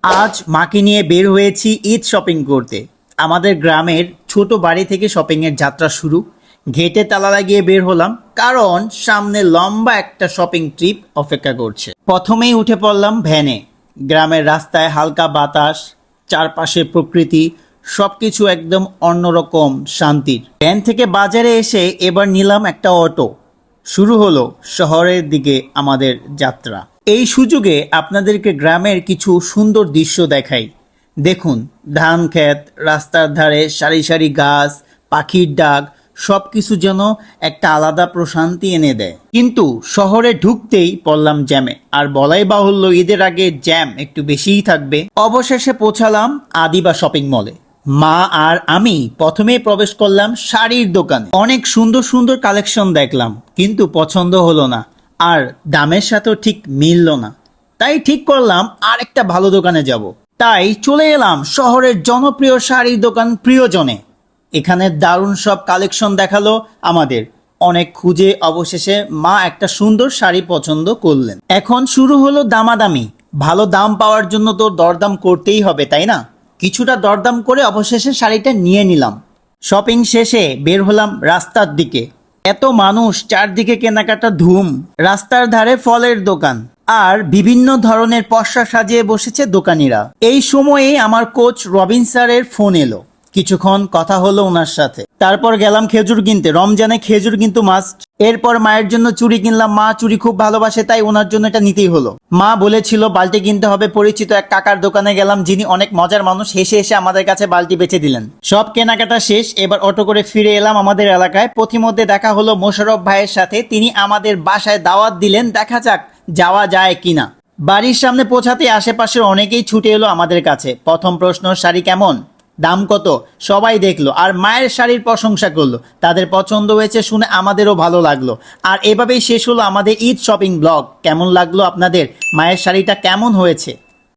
আজ মাকে নিয়ে বের হয়েছি ঈদ শপিং করতে। আমাদের গ্রামের ছোট বাড়ি থেকে শপিংয়ের যাত্রা শুরু। গেটে তালা লাগিয়ে বের হলাম, কারণ সামনে লম্বা একটা শপিং ট্রিপ অপেক্ষা করছে। প্রথমেই উঠে পড়লাম ভ্যানে। গ্রামের রাস্তায় হালকা বাতাস, চারপাশে প্রকৃতি, সবকিছু একদম অন্যরকম শান্তির। ভ্যান থেকে বাজারে এসে এবার নিলাম একটা অটো। শুরু হলো শহরের দিকে আমাদের যাত্রা। এই সুযোগে আপনাদেরকে গ্রামের কিছু সুন্দর দৃশ্য দেখাই। দেখুন, ধান ক্ষেত, রাস্তার ধারে সারি সারি গাছ, পাখির ডাক, সব কিছু যেন একটা আলাদা প্রশান্তি এনে দেয়। কিন্তু শহরে ঢুকতেই পড়লাম জ্যামে, আর বলাই বাহুল্য ঈদের আগে জ্যাম একটু বেশিই থাকবে। অবশেষে পৌঁছালাম আদিবা শপিং মলে। মা আর আমি প্রথমেই প্রবেশ করলাম শাড়ির দোকানে। অনেক সুন্দর সুন্দর কালেকশন দেখলাম, কিন্তু পছন্দ হলো না, আর দামের সাথেও ঠিক মিলল না। তাই ঠিক করলাম আর একটা ভালো দোকানে যাব। তাই চলে এলাম শহরের জনপ্রিয় শাড়ির দোকান প্রিয়জনে। এখানে দারুণ সব কালেকশন দেখালো আমাদের। অনেক খুঁজে অবশেষে মা একটা সুন্দর শাড়ি পছন্দ করলেন। এখন শুরু হলো দামাদামি। ভালো দাম পাওয়ার জন্য তো দরদাম করতেই হবে, তাই না? কিছুটা দরদাম করে অবশেষে শাড়িটা নিয়ে নিলাম। শপিং শেষে বের হলাম রাস্তার দিকে। এত মানুষ, চারদিকে কেনাকাটা ধুম। রাস্তার ধারে ফলের দোকান আর বিভিন্ন ধরনের পসরা সাজিয়ে বসেছে দোকানিরা। এই সময়ে আমার কোচ রবিন স্যারের ফোন এলো। কিছুক্ষণ কথা হলো ওনার সাথে। তারপর গেলাম খেজুর কিনতে। রমজানে খেজুর কিন্তু মাস্ট। এরপর মায়ের জন্য চুড়ি কিনলাম। মা চুড়ি খুব ভালোবাসে, তাই ওনার জন্য এটা নিতেই হলো। মা বলেছিল বালতি কিনতে হবে। পরিচিত এক কাকার দোকানে গেলাম, যিনি অনেক মজার মানুষ। হেসে হেসে আমাদের কাছে বালতি বেচে দিলেন। সব কেনাকাটা শেষ। এবার অটো করে ফিরে এলাম আমাদের এলাকায়। পথিমধ্যে দেখা হলো মোশাররফ ভাইয়ের সাথে। তিনি আমাদের বাসায় দাওয়াত দিলেন। দেখা যাক যাওয়া যায় কিনা। বাড়ির সামনে পৌঁছাতে আশেপাশের অনেকেই ছুটে এলো আমাদের কাছে। প্রথম প্রশ্ন, শাড়ি কেমন, দাম কত, সবাই দেখলো আর মায়ের শাড়ির প্রশংসা করলো। তাদের পছন্দ হয়েছে শুনে আমাদেরও ভালো লাগলো। আর এভাবেই শেষ হলো আমাদের ঈদ শপিং ব্লগ। কেমন লাগলো আপনাদের? মায়ের শাড়িটা কেমন হয়েছে?